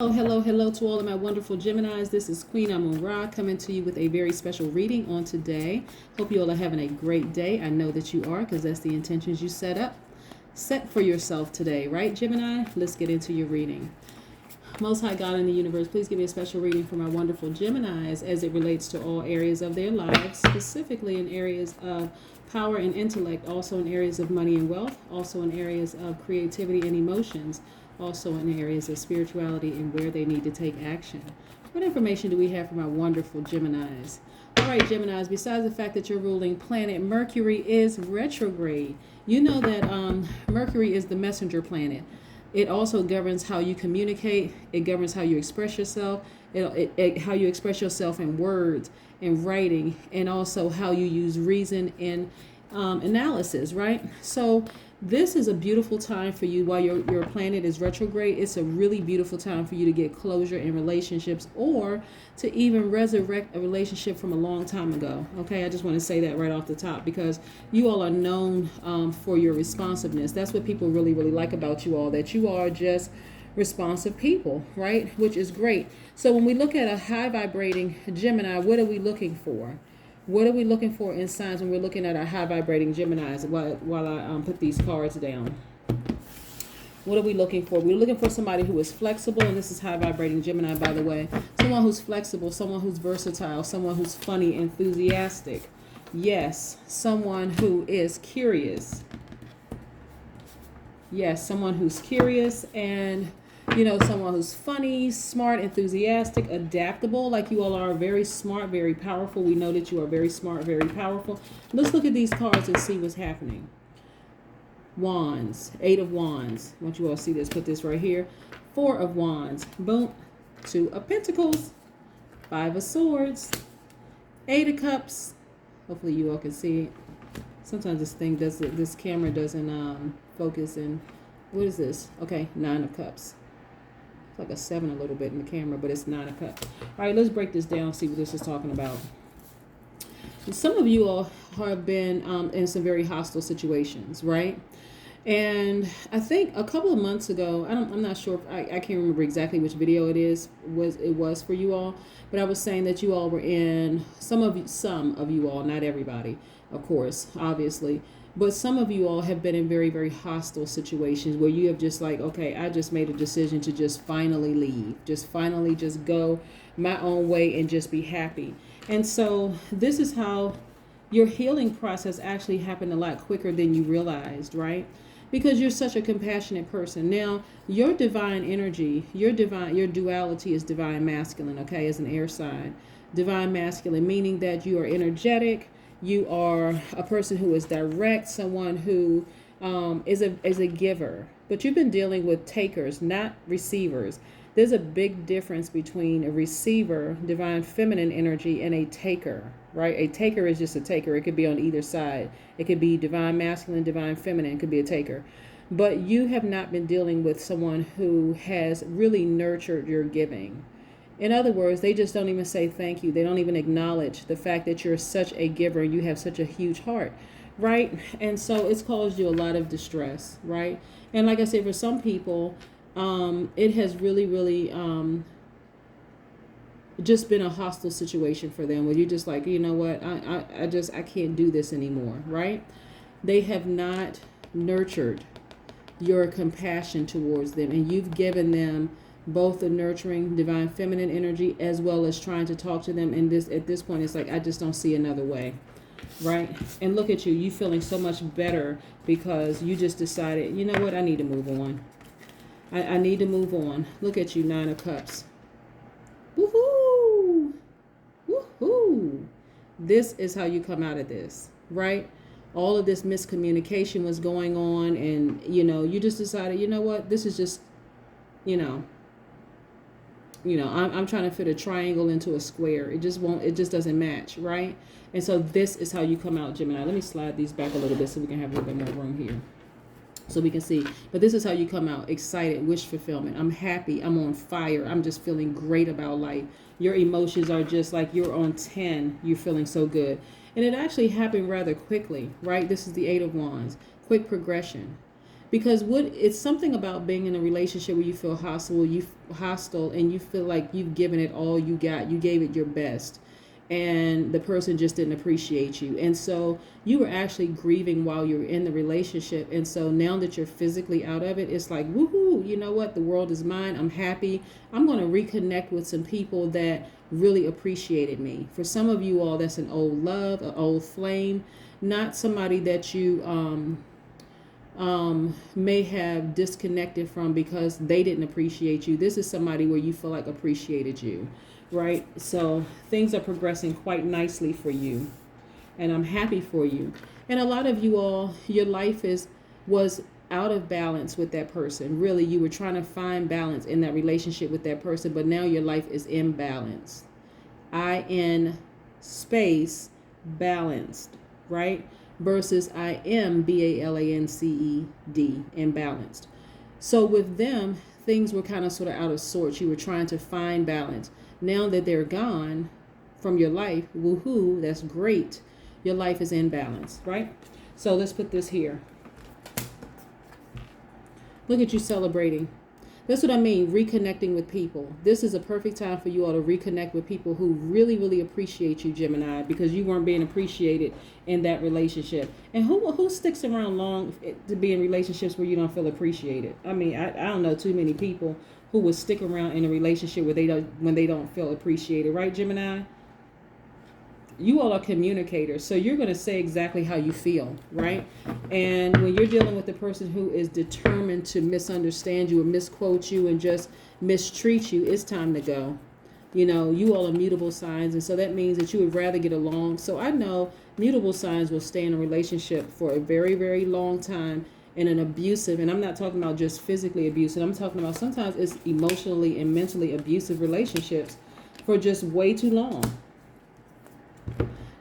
Hello to all of my wonderful Geminis. This is Queen Amun Ra coming to you with a very special reading on today. Hope you all are having a great day. I know that you are because that's the intentions you set for yourself today, right, Gemini? Let's get into your reading. Most High God in the universe, please give me a special reading for my wonderful Geminis as it relates to all areas of their lives, specifically in areas of power and intellect, also in areas of money and wealth, also in areas of creativity and emotions, also in areas of spirituality and where they need to take action. What information do we have for my wonderful Geminis? All right, Geminis, besides the fact that your ruling planet Mercury is retrograde, you know that Mercury is the messenger planet. It also governs how you communicate. It governs how you express yourself. How you express yourself in words, in writing, and also how you use reason in analysis, right? So this is a beautiful time for you while your planet is retrograde. It's a really beautiful time for you to get closure in relationships or to even resurrect a relationship from a long time ago. Okay, I just want to say that right off the top because you all are known for your responsiveness. That's what people really, really like about you all, that you are just responsive people, right? Which is great. So when we look at a high vibrating Gemini, what are we looking for? What are we looking for in signs when we're looking at our high vibrating Geminis while I put these cards down? What are we looking for? We're looking for somebody who is flexible, and this is high vibrating Gemini, by the way. Someone who's flexible, someone who's versatile, someone who's funny, enthusiastic. Yes, someone who is curious. Yes, someone who's curious and someone who's funny, smart, enthusiastic, adaptable, like you all are, very smart, very powerful. We know that you are very smart, very powerful. Let's look at these cards and see what's happening. Wands, 8 of Wands. I want you all to see this. Put this right here. 4 of Wands. Boom. 2 of Pentacles. 5 of Swords. 8 of Cups. Hopefully you all can see it. Sometimes this camera doesn't focus in. What is this? Okay, 9 of Cups. Like a 7 a little bit in the camera, but it's 9 of Cups. All right, let's break this down, see what this is talking about. Some of you all have been in some very hostile situations, right? And I think a couple of months ago, I'm not sure if I can't remember exactly which video it was for you all, but I was saying that you all were in some of you all, not everybody, of course, obviously. But some of you all have been in very, very hostile situations where you have just like, okay, I just made a decision to just finally leave, just go my own way and just be happy. And so this is how your healing process actually happened a lot quicker than you realized, right? Because you're such a compassionate person. Now, your divine energy, your duality is divine masculine, okay, as an air sign. Divine masculine, meaning that you are energetic. You are a person who is direct, someone who is a giver. But you've been dealing with takers, not receivers. There's a big difference between a receiver, divine feminine energy, and a taker, right? A taker is just a taker. It could be on either side. It could be divine masculine, divine feminine. It could be a taker. But you have not been dealing with someone who has really nurtured your giving. In other words, they just don't even say thank you. They don't even acknowledge the fact that you're such a giver and you have such a huge heart, right? And so it's caused you a lot of distress, right? And like I said, for some people, it has really, really just been a hostile situation for them where you're just like, you know what, I can't do this anymore, right? They have not nurtured your compassion towards them, and you've given them both the nurturing divine feminine energy as well as trying to talk to them. And at this point, it's like, I just don't see another way, right? And look at you feeling so much better because you just decided, you know what, I need to move on. I need to move on. Look at you, 9 of Cups. Woohoo! Woohoo! This is how you come out of this, right? All of this miscommunication was going on, and you just decided, you know what, this is just, I'm trying to fit a triangle into a square. It just doesn't match, right? And so this is how you come out, Gemini. Let me slide these back a little bit so we can have a little bit more room here so we can see. But this is how you come out: excited, wish fulfillment. I'm happy. I'm on fire. I'm just feeling great about life. Your emotions are just like you're on 10. You're feeling so good. And it actually happened rather quickly, right? This is the 8 of Wands. Quick progression. Because what it's something about being in a relationship where you feel hostile and you feel like you've given it all you got. You gave it your best. And the person just didn't appreciate you. And so you were actually grieving while you were in the relationship. And so now that you're physically out of it, it's like, woohoo, you know what? The world is mine. I'm happy. I'm going to reconnect with some people that really appreciated me. For some of you all, that's an old love, an old flame, not somebody that you may have disconnected from because they didn't appreciate you. This is somebody where you feel like appreciated you. Right? So things are progressing quite nicely for you. And I'm happy for you. And a lot of you all, your life was out of balance with that person. Really, you were trying to find balance in that relationship with that person, but now your life is imbalanced. I-N space balanced, right? Versus I am B-A-L-A-N-C-E-D, imbalanced. So with them, things were kind of sort of out of sorts. You were trying to find balance. Now that they're gone from your life, woohoo, that's great. Your life is in balance, right? So let's put this here. Look at you celebrating. That's what I mean, reconnecting with people. This is a perfect time for you all to reconnect with people who really, really appreciate you, Gemini, because you weren't being appreciated in that relationship. And who sticks around long to be in relationships where you don't feel appreciated? I mean, I don't know too many people who would stick around in a relationship where when they don't feel appreciated, right, Gemini? You all are communicators, so you're going to say exactly how you feel, right? And when you're dealing with the person who is determined to misunderstand you or misquote you and just mistreat you, it's time to go. You know, you all are mutable signs, and so that means that you would rather get along. So I know mutable signs will stay in a relationship for a very, very long time in an abusive, and I'm not talking about just physically abusive, I'm talking about sometimes it's emotionally and mentally abusive relationships for just way too long.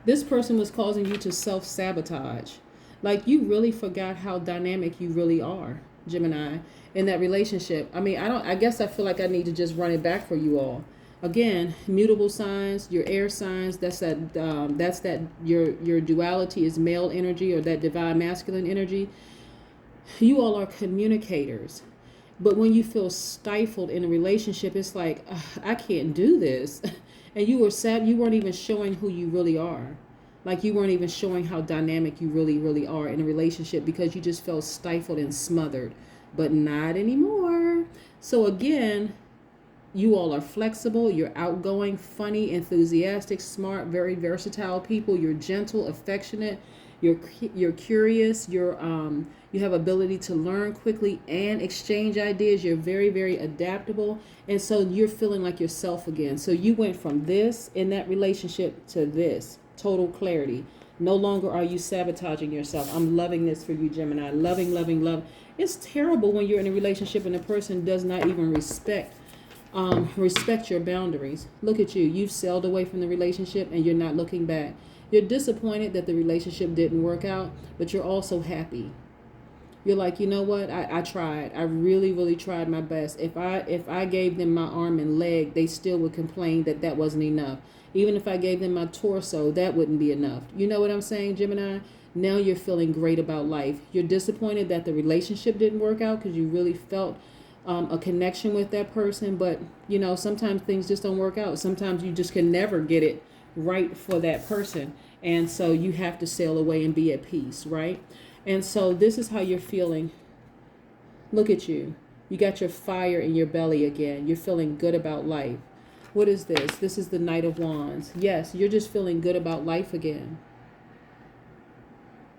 This person was causing you to self-sabotage. Like you really forgot how dynamic you really are, Gemini, in that relationship. I mean, I guess I feel like I need to just run it back for you all. Again, mutable signs, your air signs, that's that your duality is male energy or that divine masculine energy. You all are communicators. But when you feel stifled in a relationship, it's like, I can't do this. And you were sad. You weren't even showing who you really are. Like you weren't even showing how dynamic you really, really are in a relationship because you just felt stifled and smothered. But not anymore. So again, you all are flexible. You're outgoing, funny, enthusiastic, smart, very versatile people. You're gentle, affectionate. You're curious. You have ability to learn quickly and exchange ideas. You're very, very adaptable. And so you're feeling like yourself again. So you went from this in that relationship to this. Total clarity. No longer are you sabotaging yourself. I'm loving this for you, Gemini. Loving, loving, love. It's terrible when you're in a relationship and the person does not even respect your boundaries. Look at you. You've sailed away from the relationship and you're not looking back. You're disappointed that the relationship didn't work out, but you're also happy. You're like, you know what? I tried. I really, really tried my best. If I gave them my arm and leg, they still would complain that wasn't enough. Even if I gave them my torso, that wouldn't be enough. You know what I'm saying, Gemini? Now you're feeling great about life. You're disappointed that the relationship didn't work out because you really felt a connection with that person. But, you know, sometimes things just don't work out. Sometimes you just can never get it right for that person. And so you have to sail away and be at peace, right? And so this is how you're feeling. Look at you. You got your fire in your belly again. You're feeling good about life. What is this? This is the Knight of Wands. Yes, you're just feeling good about life again.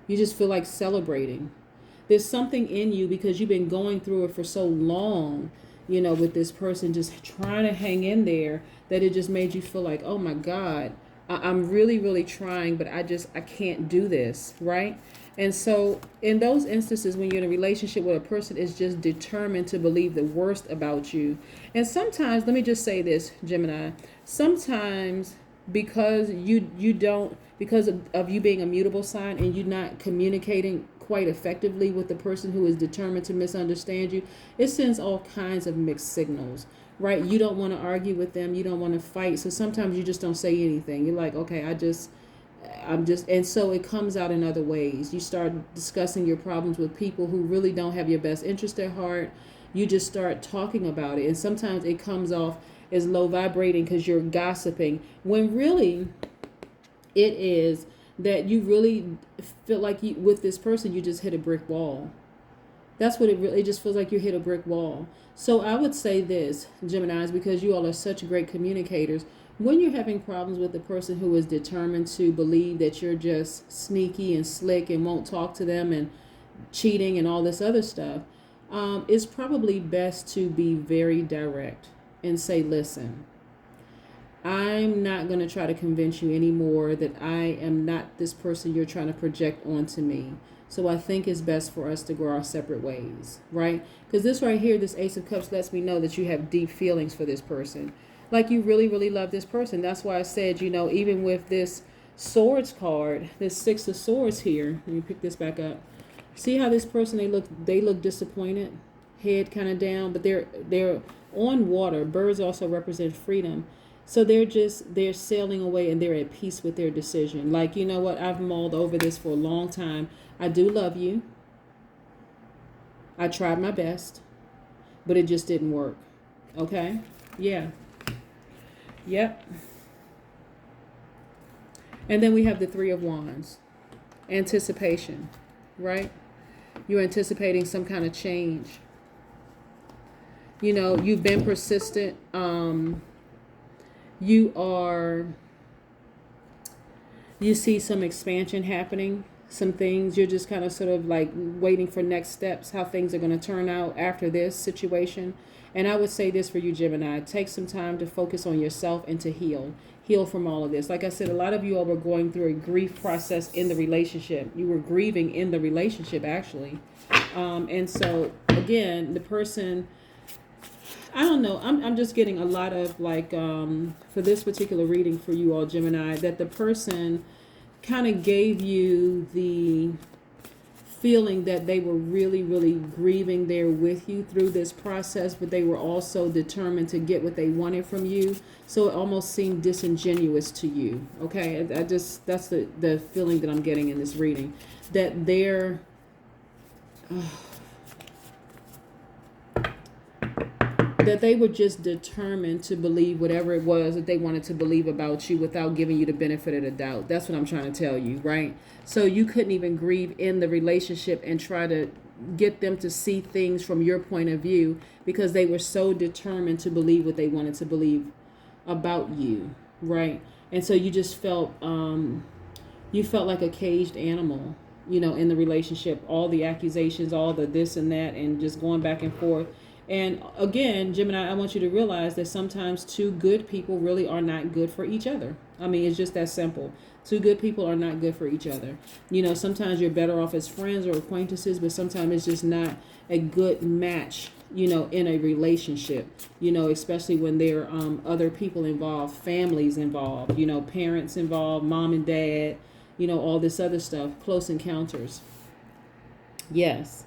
You just feel like celebrating. There's something in you because you've been going through it for so long, you know, with this person just trying to hang in there, that it just made you feel like, oh my God, I'm really, really trying, but I can't do this, right? And so in those instances, when you're in a relationship where a person is just determined to believe the worst about you, and sometimes, let me just say this, Gemini, sometimes because because of you being a mutable sign and you not communicating quite effectively with the person who is determined to misunderstand you, it sends all kinds of mixed signals, right? You don't want to argue with them. You don't want to fight. So sometimes you just don't say anything. You're like, okay, And so it comes out in other ways. You start discussing your problems with people who really don't have your best interest at heart. You just start talking about it. And sometimes it comes off as low vibrating because you're gossiping, when really it is that you really feel like with this person, you just hit a brick wall. That's what it just feels like, you hit a brick wall. So I would say this, Geminis, because you all are such great communicators, when you're having problems with the person who is determined to believe that you're just sneaky and slick and won't talk to them and cheating and all this other stuff, it's probably best to be very direct and say, listen, I'm not going to try to convince you anymore that I am not this person you're trying to project onto me. So I think it's best for us to go our separate ways, right? Because this right here, this Ace of Cups, lets me know that you have deep feelings for this person. Like you really, really love this person. That's why I said, even with this Swords card, this Six of Swords here, let me pick this back up. See how this person, they look disappointed, head kind of down, but they're on water. Birds also represent freedom. So they're sailing away and they're at peace with their decision. Like, you know what? I've mulled over this for a long time. I do love you. I tried my best, but it just didn't work. Okay? Yeah. Yep. And then we have the Three of Wands. Anticipation, right? You're anticipating some kind of change. You've been persistent. You see some expansion happening, some things. You're just kind of sort of like waiting for next steps, how things are going to turn out after this situation. And I would say this for you, Gemini, take some time to focus on yourself and to heal from all of this. Like I said, a lot of you all were going through a grief process in the relationship. You were grieving in the relationship, actually. And so again, the person, I don't know. I'm just getting a lot of for this particular reading for you all, Gemini, that the person kind of gave you the feeling that they were really, really grieving there with you through this process, but they were also determined to get what they wanted from you. So it almost seemed disingenuous to you. Okay, that's the feeling that I'm getting in this reading, that they're that they were just determined to believe whatever it was that they wanted to believe about you without giving you the benefit of the doubt. That's what I'm trying to tell you, right? So you couldn't even grieve in the relationship and try to get them to see things from your point of view because they were so determined to believe what they wanted to believe about you, right? And so you just felt, you felt like a caged animal, in the relationship, all the accusations, all the this and that, and just going back and forth. And again, Gemini, I want you to realize that sometimes two good people really are not good for each other. I mean, it's just that simple. Two good people are not good for each other. Sometimes you're better off as friends or acquaintances, but sometimes it's just not a good match, in a relationship, especially when there are other people involved, families involved, parents involved, mom and dad, all this other stuff, close encounters. Yes.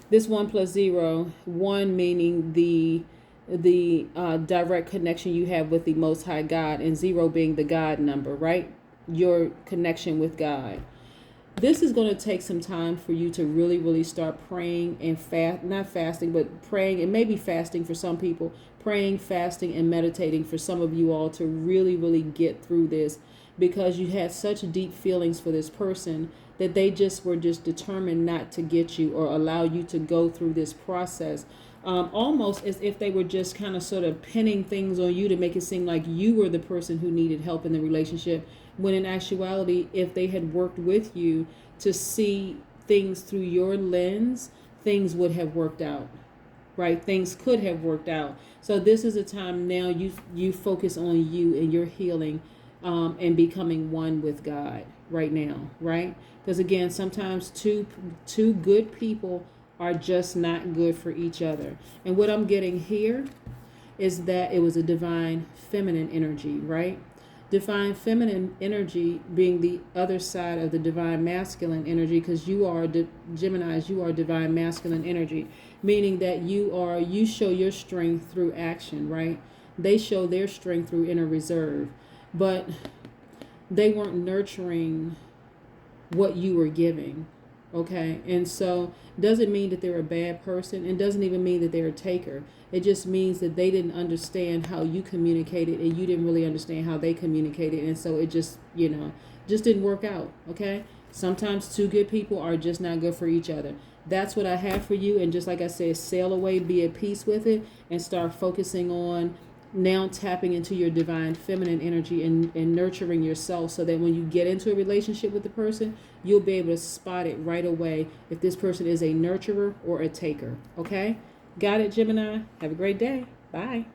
This 1 + 0, 1 meaning the direct connection you have with the Most High God, and 0 being the God number, right? Your connection with God. This is going to take some time for you to really, really start praying and not fasting, but praying, and maybe fasting for some people, praying, fasting, and meditating for some of you all to really, really get through this, because you had such deep feelings for this person that they just were determined not to get you or allow you to go through this process. Almost as if they were just kind of sort of pinning things on you to make it seem like you were the person who needed help in the relationship, when in actuality, if they had worked with you to see things through your lens, things would have worked out, right? Things could have worked out. So this is a time now you focus on you and your healing, and becoming one with God right now, right? Because again, sometimes two good people are just not good for each other. And what I'm getting here is that it was a divine feminine energy, right? Divine feminine energy being the other side of the divine masculine energy, because you are Geminis, you are divine masculine energy, meaning that you show your strength through action, right? They show their strength through inner reserve. but they weren't nurturing what you were giving. Okay. And so doesn't mean that they're a bad person, and doesn't even mean that they're a taker. It just means that they didn't understand how you communicated, and you didn't really understand how they communicated. And so it just, just didn't work out. Okay. Sometimes two good people are just not good for each other. That's what I have for you. And just like I said, sail away, be at peace with it, and start focusing on now tapping into your divine feminine energy and nurturing yourself, so that when you get into a relationship with the person, you'll be able to spot it right away if this person is a nurturer or a taker. Okay? Got it, Gemini? Have a great day. Bye.